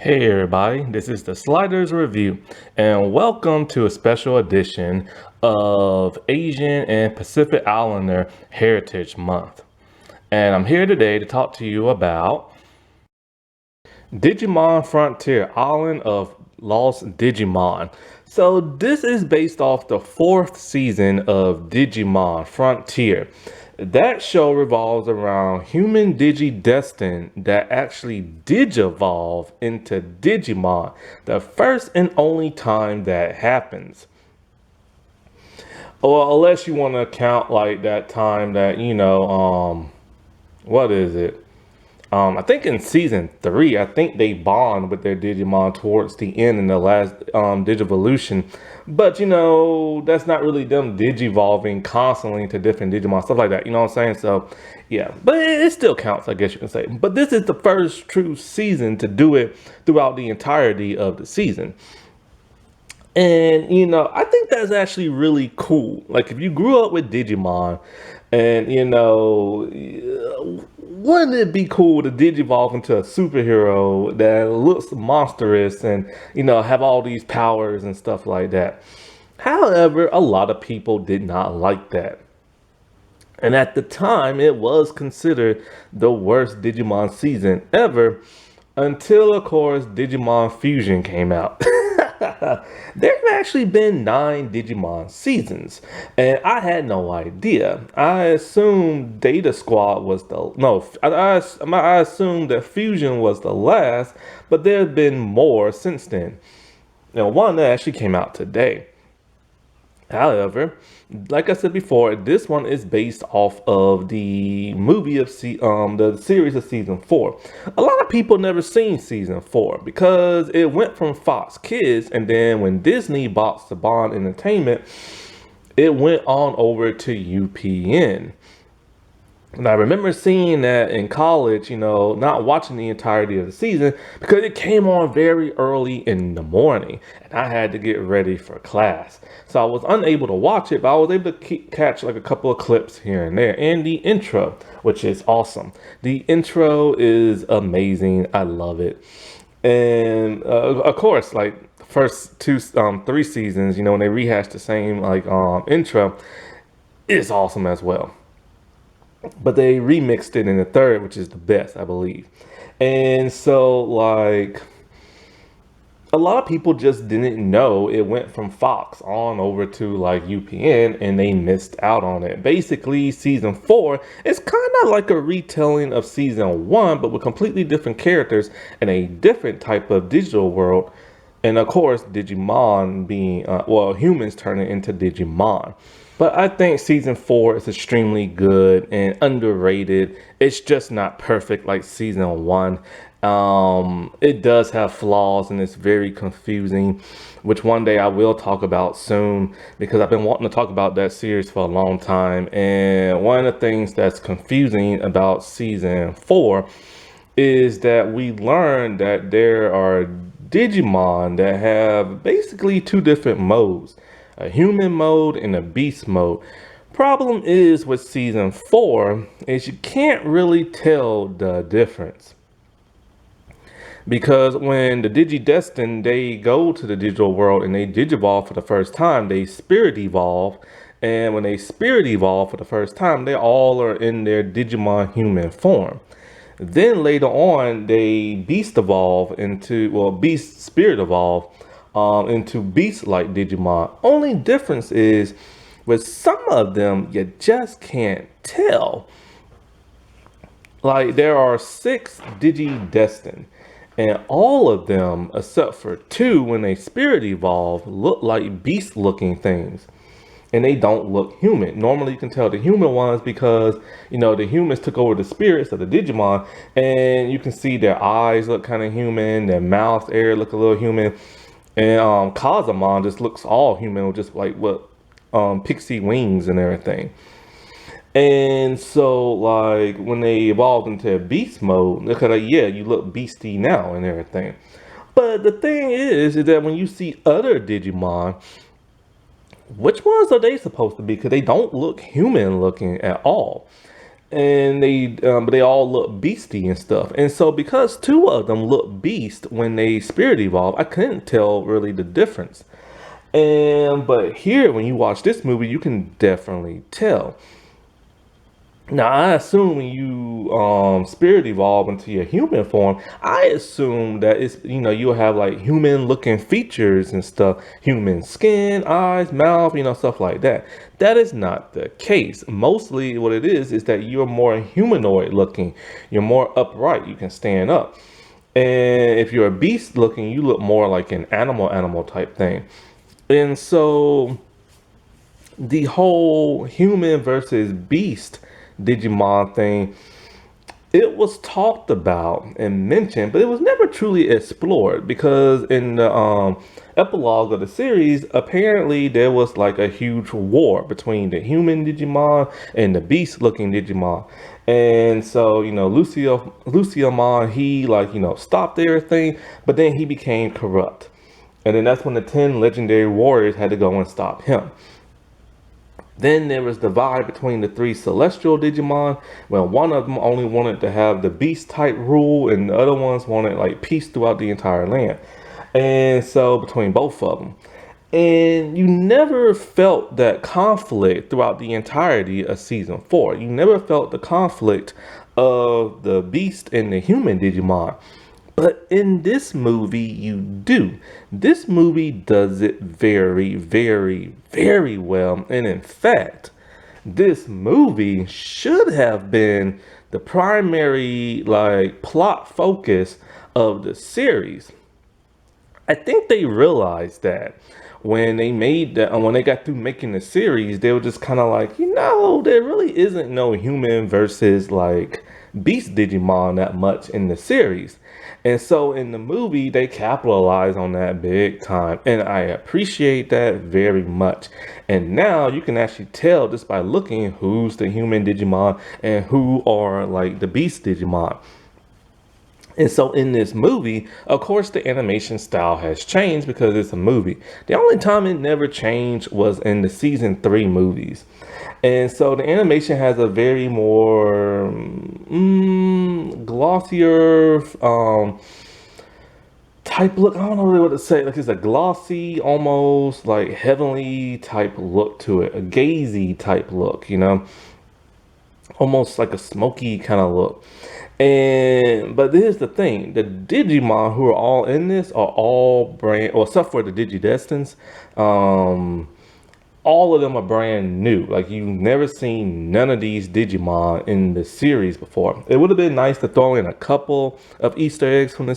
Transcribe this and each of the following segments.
Hey everybody, this is the Sliders Review, and welcome to a special edition of Asian and Pacific Islander Heritage Month. And I'm here today to talk to you about Digimon Frontier, Island of Lost Digimon. So this is based off the fourth season of Digimon Frontier. That show revolves around human Digidestined that actually digivolve into Digimon, the first and only time that happens. Or unless you want to count like that time that, what is it? I think in season three, I think they bond with their Digimon towards the end in the last Digivolution. But that's not really them digivolving constantly into different Digimon, stuff like that. You know what I'm saying? So yeah, but it still counts, I guess you can say. But this is the first true season to do it throughout the entirety of the season. And I think that's actually really cool. Like if you grew up with Digimon and wouldn't it be cool to digivolve into a superhero that looks monstrous and have all these powers and stuff like that? However, a lot of people did not like that. And at the time, it was considered the worst Digimon season ever until, of course, Digimon Fusion came out. There's actually been 9 Digimon seasons, and I had no idea. I assumed Data Squad was the no. I assumed that Fusion was the last, but there have been more since then. Now, one that actually came out today. However, like I said before, this one is based off of the movie of the series of season 4. A lot of people never seen season 4 because it went from Fox Kids, and then when Disney bought Saban Entertainment, it went on over to UPN. And I remember seeing that in college, not watching the entirety of the season because it came on very early in the morning and I had to get ready for class. So I was unable to watch it, but I was able to catch like a couple of clips here and there. And the intro, which is awesome. The intro is amazing. I love it. And of course, like the first 3 seasons, when they rehash the same intro, it's awesome as well. But they remixed it in the third, which is the best, I believe. And so, like, a lot of people just didn't know it went from Fox on over to like UPN and they missed out on it. Basically, season 4 is kind of like a retelling of season 1, but with completely different characters and a different type of digital world. And of course, Digimon being, humans turning into Digimon. But I think season 4 is extremely good and underrated. It's just not perfect like season 1. It does have flaws and it's very confusing, which one day I will talk about soon because I've been wanting to talk about that series for a long time. And one of the things that's confusing about season 4 is that we learned that there are Digimon that have basically 2 different modes, a human mode and a beast mode. Problem is with season 4 is you can't really tell the difference. Because when the Digidestined, they go to the digital world and they digivolve for the first time, they spirit evolve. And when they spirit evolve for the first time, they all are in their Digimon human form. Then later on, they beast evolve into, beast spirit evolve into beast-like Digimon. Only difference is with some of them, you just can't tell. Like there are 6 Digidestined. And all of them, except for 2, when they spirit evolve, look like beast-looking things. And they don't look human. Normally you can tell the human ones because, the humans took over the spirits of the Digimon. And you can see their eyes look kind of human. Their mouth area look a little human. And Kazamon just looks all human with just like pixie wings and everything. And so, like, when they evolved into beast mode, look at yeah, you look beastie now and everything. But the thing is that when you see other Digimon, which ones are they supposed to be? Because they don't look human looking at all. and but they all look beasty and stuff. And so because two of them look beast when they spirit evolve, I couldn't tell really the difference. And but here, when you watch this movie, you can definitely tell. Now, I assume when you spirit evolve into your human form, I assume that it's, you'll have like human looking features and stuff, human skin, eyes, mouth, stuff like that. That is not the case. Mostly what it is that you're more humanoid looking. You're more upright. You can stand up. And if you're a beast looking, you look more like an animal type thing. And so the whole human versus beast Digimon thing, it was talked about and mentioned, but it was never truly explored because in the epilogue of the series, apparently there was like a huge war between the human Digimon and the beast looking Digimon. And so, Luciamon, he like, stopped everything, but then he became corrupt. And then that's when the 10 legendary warriors had to go and stop him. Then there was the divide between the three celestial Digimon. Well, one of them only wanted to have the beast type rule, and the other ones wanted like peace throughout the entire land. And so between both of them. And you never felt that conflict throughout the entirety of season 4. You never felt the conflict of the beast and the human Digimon. But in this movie, you do. This movie does it very, very, very well. And in fact, this movie should have been the primary like plot focus of the series. I think they realized that when they made that, when they got through making the series, they were just kind of like, there really isn't no human versus like beast Digimon that much in the series. And so in the movie, they capitalize on that big time. And I appreciate that very much. And now you can actually tell just by looking who's the human Digimon and who are like the beast Digimon. And so in this movie, of course, the animation style has changed because it's a movie. The only time it never changed was in the season 3 movies. And so the animation has a very more glossier type look. I don't know really what to say. Like it's a glossy, almost like heavenly type look to it. A gazy type look, almost like a smoky kind of look. But here's the thing: the Digimon who are all in this are all brand, well, except for the Digidestins. All of them are brand new. Like you've never seen none of these Digimon in the series before. It would have been nice to throw in a couple of Easter eggs from the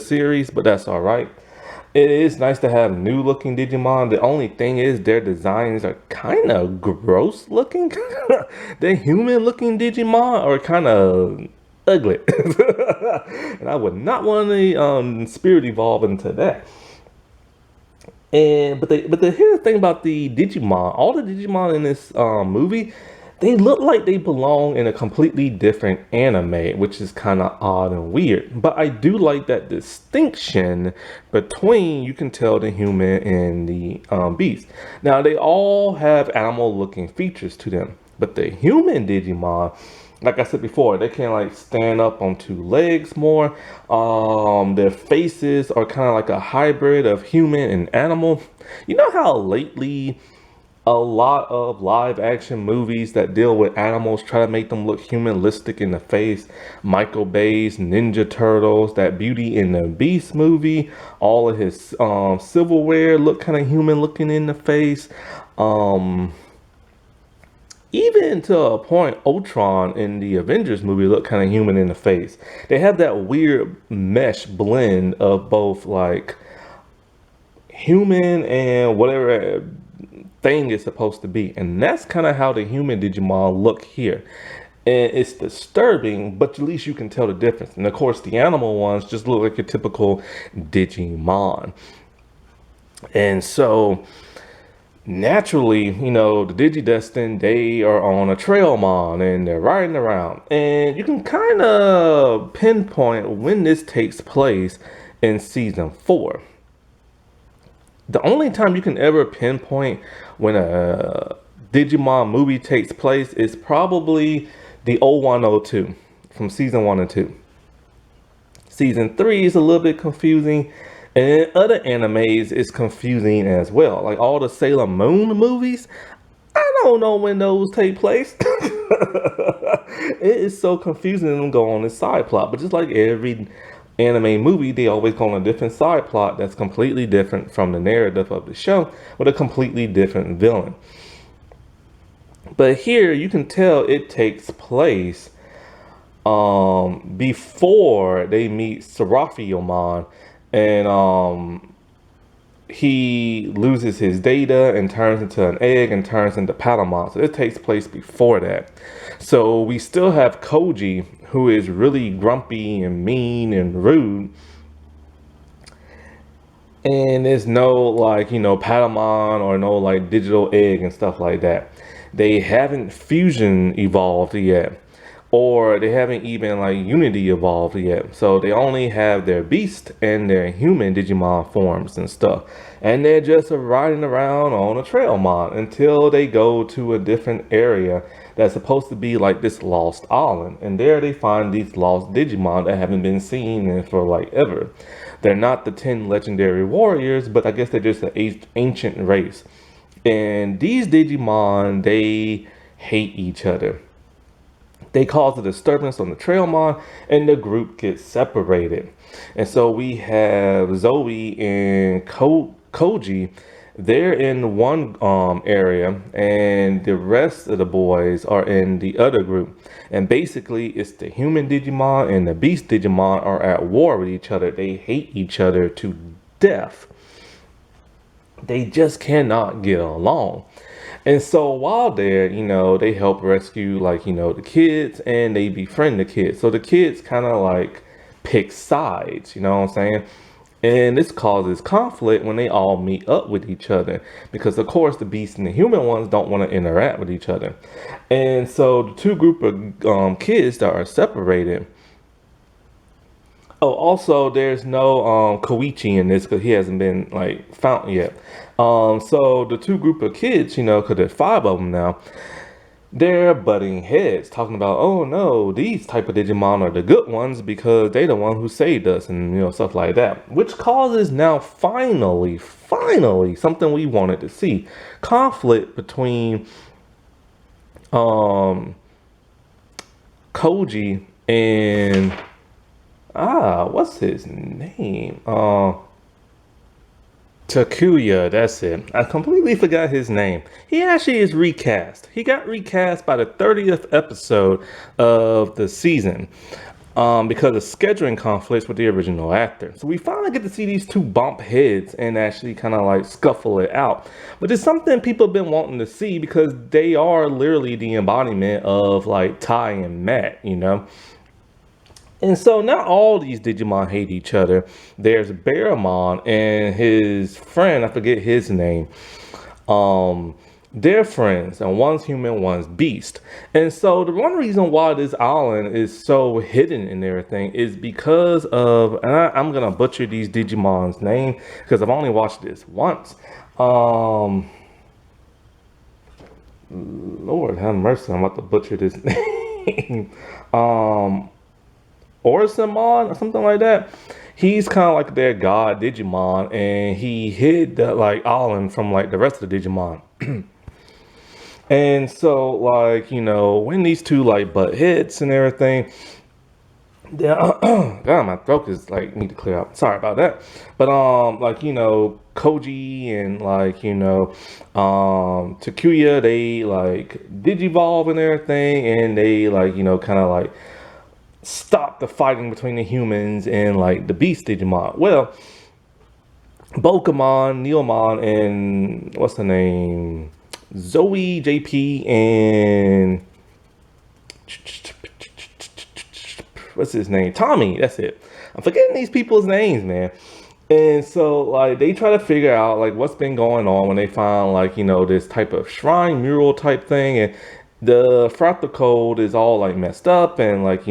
series, but that's all right. It is nice to have new looking Digimon. The only thing is their designs are kind of gross looking. The human looking Digimon are kind of ugly. And I would not want to spirit evolve into that. Here's the thing about the Digimon. All the Digimon in this movie, they look like they belong in a completely different anime, which is kind of odd and weird. But I do like that distinction between, you can tell, the human and the beast. Now, they all have animal-looking features to them. But the human Digimon, like I said before, they can like stand up on two legs more. Their faces are kind of like a hybrid of human and animal. You know how lately a lot of live action movies that deal with animals try to make them look humanistic in the face? Michael Bay's Ninja Turtles, that Beauty and the Beast movie, all of his silverware look kind of human looking in the face. Even to a point, Ultron in the Avengers movie looked kind of human in the face. They have that weird mesh blend of both like human and whatever thing it's supposed to be. And that's kind of how the human Digimon look here. And it's disturbing, but at least you can tell the difference. And of course, the animal ones just look like your typical Digimon. And so naturally, the Digidestin, they are on a Trailmon and they're riding around. And you can kind of pinpoint when this takes place in season 4. The only time you can ever pinpoint when a Digimon movie takes place is probably The 0102 from season 1 and 2. Season 3 is a little bit confusing. And other animes is confusing as well. Like all the Sailor Moon movies, I don't know when those take place. It is so confusing and them go on this side plot. But just like every anime movie, they always go on a different side plot that's completely different from the narrative of the show with a completely different villain. But here you can tell it takes place before they meet Seraphimon, and he loses his data and turns into an egg and turns into Patamon. So it takes place before that. So we still have Koji, who is really grumpy and mean and rude. And there's no like, Patamon or no like digital egg and stuff like that. They haven't fusion evolved yet. Or they haven't even like Unity evolved yet. So they only have their beast and their human Digimon forms and stuff. And they're just riding around on a Trailmon until they go to a different area that's supposed to be like this lost island. And there they find these lost Digimon that haven't been seen in for like ever. They're not the 10 legendary warriors, but I guess they're just an ancient race. And these Digimon, they hate each other. They cause a disturbance on the Trailmon, and the group gets separated. And so we have Zoe and Koji. They're in one area, and the rest of the boys are in the other group. And basically, it's the human Digimon and the beast Digimon are at war with each other. They hate each other to death. They just cannot get along. And so while there, they help rescue the kids, and they befriend the kids. So the kids kind of like pick sides, you know what I'm saying? And this causes conflict when they all meet up with each other. Because of course the beast and the human ones don't want to interact with each other. And so the two group of kids that are separated. Oh, also there's no Koichi in this because he hasn't been like found yet. So the two group of kids, because there's 5 of them now, they're butting heads, talking about, oh no, these type of Digimon are the good ones because they the one who saved us, and stuff like that, which causes now finally something we wanted to see: conflict between Koji and what's his name? Takuya, that's it. I completely forgot his name. He actually is recast. He got recast by the 30th episode of the season because of scheduling conflicts with the original actor. So we finally get to see these two bump heads and actually kind of like scuffle it out. But it's something people have been wanting to see because they are literally the embodiment of like Tai and Matt, And so not all these Digimon hate each other. There's Bearmon and his friend, I forget his name. They're friends, and one's human, one's beast. And so the one reason why this island is so hidden and everything is because of, and I'm gonna butcher these Digimon's name because I've only watched this once. Lord have mercy, I'm about to butcher this name. Orisamon or something like that. He's kind of like their god Digimon, and he hid the like island from like the rest of the Digimon. And so like when these two like butt heads and everything, God, my throat is like need to clear out. Sorry about that. But Koji and Takuya, they like digivolve and everything, and they like kind of like stop the fighting between the humans and like the beast Digimon. Well, Bokumon, Neomon, and what's the name? Zoe, JP, and what's his name? Tommy, that's it. I'm forgetting these people's names, man. And so like they try to figure out like what's been going on when they find like this type of shrine mural type thing, and the fractal code is all like messed up, and like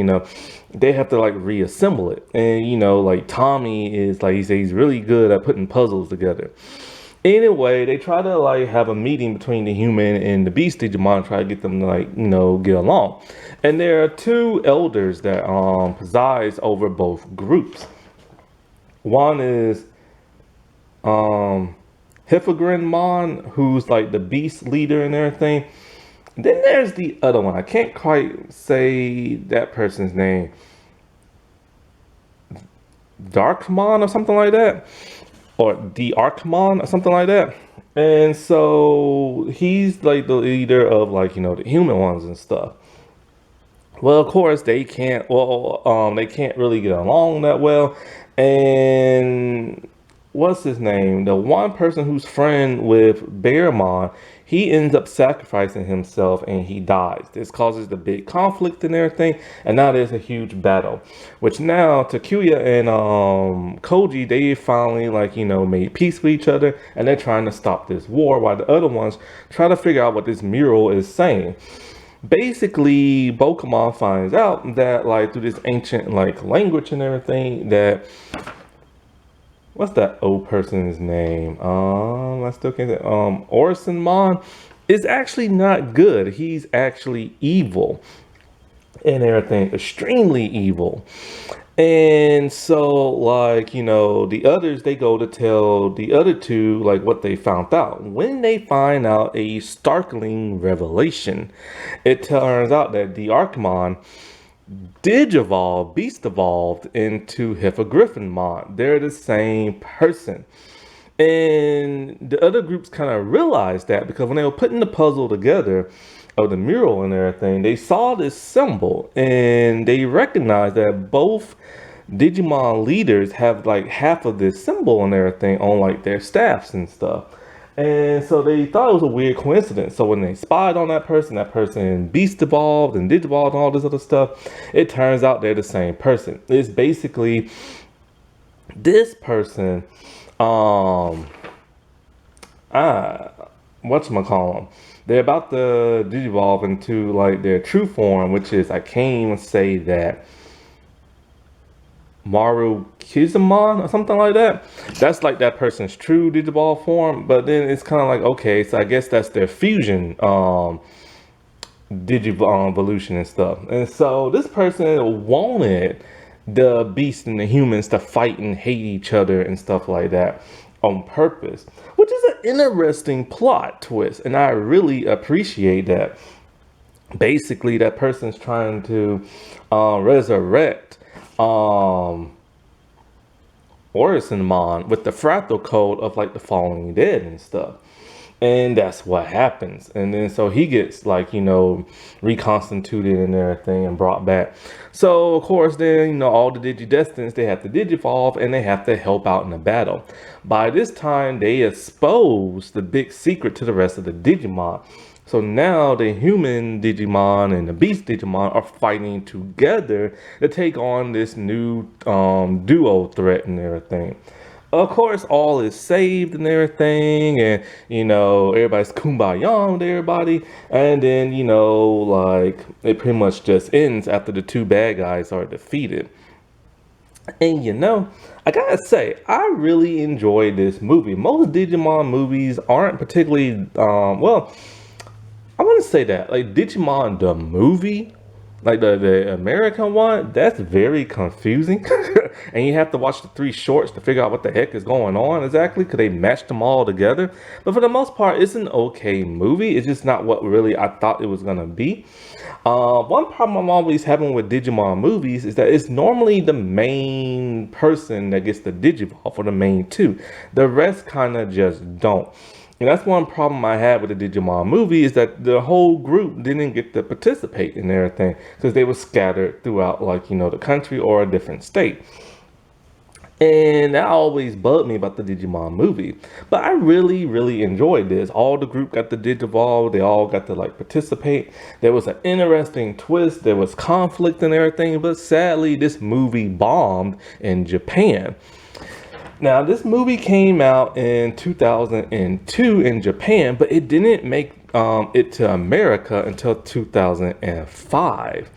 they have to like reassemble it. And like Tommy is like he's really good at putting puzzles together. Anyway, they try to like have a meeting between the human and the beast Digimon, try to get them to like, get along. And there are two elders that presides over both groups. One is um Hippogrenmon, who's like the beast leader and everything. Then there's the other one. I can't quite say that person's name. Darkmon or something like that, or the Archmon or something like that. And so he's like the leader of like the human ones and stuff. Well, of course they can't. Well, they can't really get along that well. And what's his name? The one person who's friend with Bearmon, he ends up sacrificing himself and he dies. This causes the big conflict and everything, and now there's a huge battle. Which now Takuya and Koji, they finally like made peace with each other, and they're trying to stop this war, while the other ones try to figure out what this mural is saying. Basically, Pokemon finds out that like through this ancient like language and everything that what's that old person's name? I still can't say. Orisanmon is actually not good. He's actually evil and everything, extremely evil. And so, like, the others, they go to tell the other two, like, what they found out. When they find out a startling revelation, it turns out that the Archmon Digivolved, Beast evolved into Hippogriffenmon. They're the same person. And the other groups kind of realized that because when they were putting the puzzle together of the mural and everything, they saw this symbol and they recognized that both Digimon leaders have like half of this symbol and everything on like their staffs and stuff. And so they thought it was a weird coincidence. So when they spied on that person beast evolved and digivolved and all this other stuff, it turns out they're the same person. It's basically this person, whatchamacallem, they're about to digivolve into like their true form, which is, I can't even say that, Maru Kizamon or something like that. That's like that person's true Digiball form, but then it's kind of like, okay, so I guess that's their fusion Digivolution and stuff. And so this person wanted the beast and the humans to fight and hate each other and stuff like that on purpose, which is an interesting plot twist, and I really appreciate that. Basically, that person's trying to resurrect Orisanmon with the fractal code of like the falling dead and stuff. And that's what happens. And then so he gets like, reconstituted and everything and brought back. So of course then, all the Digidestins, they have to digivolve and they have to help out in the battle. By this time, they expose the big secret to the rest of the Digimon. So now the human Digimon and the beast Digimon are fighting together to take on this new duo threat and everything. Of course, all is saved and everything, and everybody's kumbaya with everybody, and then like it pretty much just ends after the two bad guys are defeated. And I gotta say, I really enjoyed this movie. Most Digimon movies aren't particularly well, I want to say that, like, Digimon the movie, like the American one, that's very confusing. And you have to watch the 3 shorts to figure out what the heck is going on exactly, because they matched them all together. But for the most part, it's an okay movie. It's just not what really I thought it was going to be. One problem I'm always having with Digimon movies is that it's normally the main person that gets the Digivolve, for the main 2. The rest kind of just don't. And that's one problem I had with the Digimon movie, is that the whole group didn't get to participate in everything because they were scattered throughout, like, the country or a different state. And that always bugged me about the Digimon movie. But I really, really enjoyed this. All the group got the Digivolve. They all got to, like, participate. There was an interesting twist. There was conflict and everything. But sadly, this movie bombed in Japan. Now, this movie came out in 2002 in Japan, but it didn't make it to America until 2005.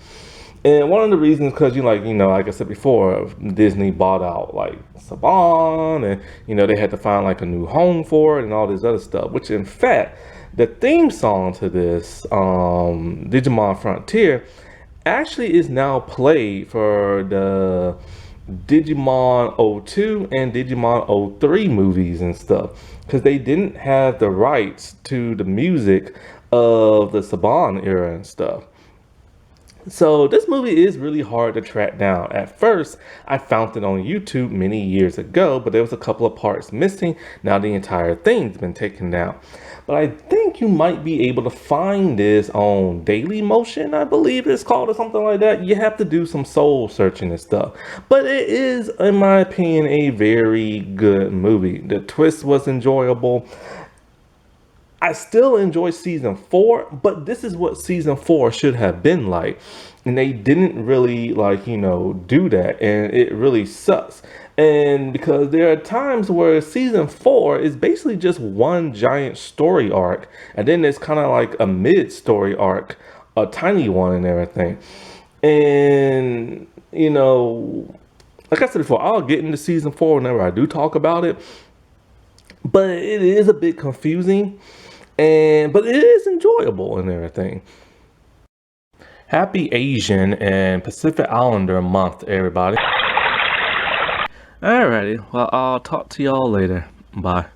And one of the reasons, because like I said before, Disney bought out like Saban, and they had to find like a new home for it and all this other stuff. Which, in fact, the theme song to this Digimon Frontier actually is now played for the Digimon '02 and Digimon '03 movies and stuff, because they didn't have the rights to the music of the Saban era and stuff. So this movie is really hard to track down. At first, I found it on YouTube many years ago, but there was a couple of parts missing. Now the entire thing's been taken down. But I think you might be able to find this on Daily Motion, I believe it's called, or something like that. You have to do some soul searching and stuff. But it is, in my opinion, a very good movie. The twist was enjoyable. I still enjoy season 4, but this is what season 4 should have been like. And they didn't really do that, and it really sucks. And because there are times where season 4 is basically just one giant story arc, and then there's kind of like a mid story arc, a tiny one and everything. And like I said before, I'll get into season 4 whenever I do talk about it. But it is a bit confusing, but it is enjoyable and everything. Happy Asian and Pacific Islander month, everybody. Alrighty, well, I'll talk to y'all later. Bye.